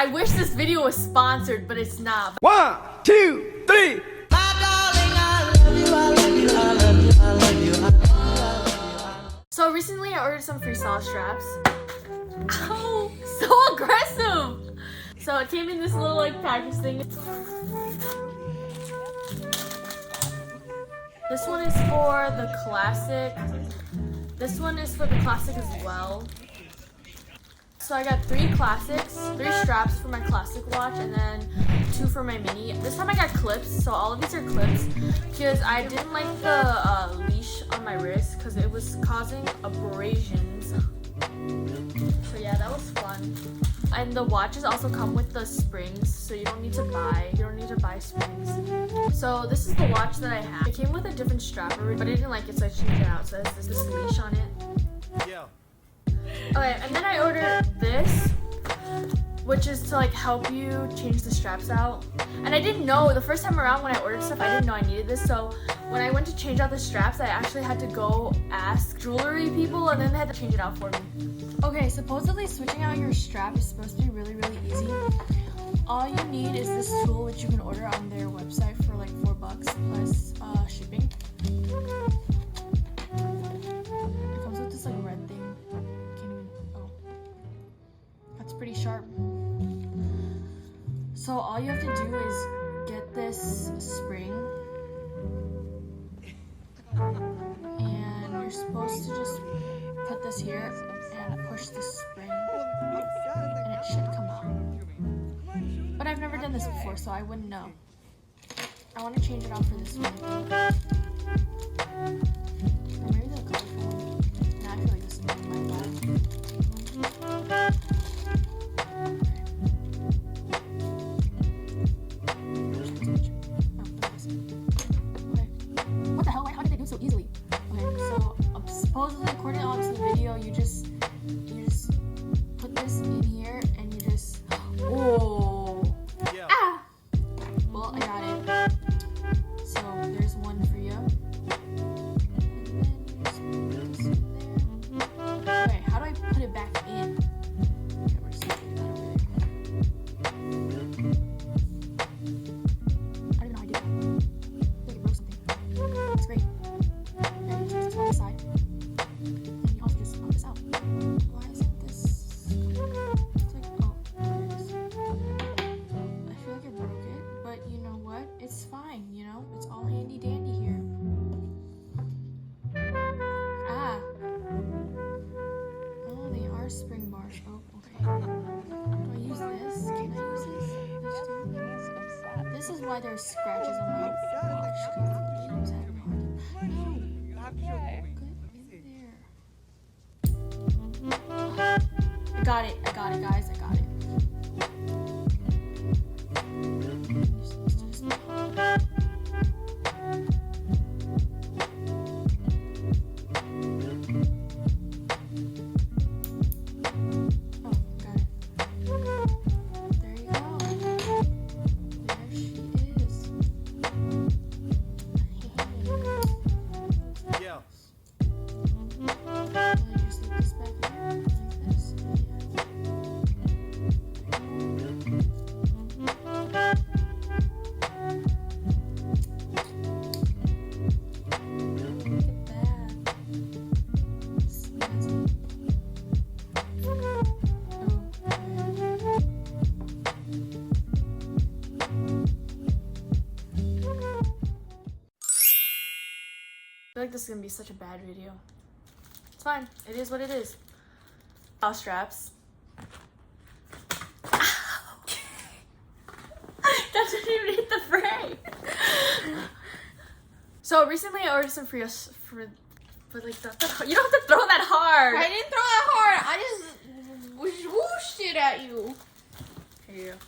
I wish this video was sponsored, but it's not. 1, 2, 3. So recently I ordered some Freestyle straps. Ow! So aggressive! So it came in this little like package thing. This one is for the classic. This one is for the classic as well. So I got 3 classics, 3 straps for my classic watch, and then 2 for my mini. This time I got clips, so all of these are clips because I didn't like the leash on my wrist because it was causing abrasions. So yeah, that was fun. And the watches also come with the springs, so you don't need to buy springs. So this is the watch that I have. It came with a different strap, but I didn't like it, so I changed it out. So it has this leash on it. Yeah. Okay, and then I ordered this, which is to like help you change the straps out. And I didn't know, the first time around when I ordered stuff, I didn't know I needed this. So when I went to change out the straps, I actually had to go ask jewelry people, and then they had to change it out for me. Okay, supposedly switching out your strap is supposed to be really, really easy. All you need is this tool, which you can order on their website for like $4 plus shipping. It comes with this like red thing. That's pretty sharp. So all you have to do is get this spring, and you're supposed to just put this here and push the spring, and it should come out. But I've never done this before, so I wouldn't know. I want to change it out for this one. Or maybe the colorful one. Nah, I feel like this is my vibe. What the hell? How did they do it so easily? Okay, so supposedly according to the video, you just put this in here and you just Yeah. Ah! Well, I got it. So there's one for you. And then you just put this in there. Okay, how do I put it back in? Okay, we're just gonna put that over there. I don't even know how I did that. I feel like it broke something. That's great. Okay, just put this on the side. And you also just pop this out. Why isn't this? It's like, oh, there it is. I feel like I broke it, but you know what? It's fine, you know? It's all handy dandy here. Ah. Oh, they are spring bars. Oh, okay. Do I use this? Can I use this? This is why there's scratches on my watch. Because the game's having a hard time. No. Get in there. I got it, guys. I got it. I feel like this is gonna be such a bad video. It's fine. It is what it is. All straps. That didn't even hit the frame. So recently I ordered some for like that. You don't have to throw that hard. I didn't throw that hard. I just whooshed it at you. Here you go.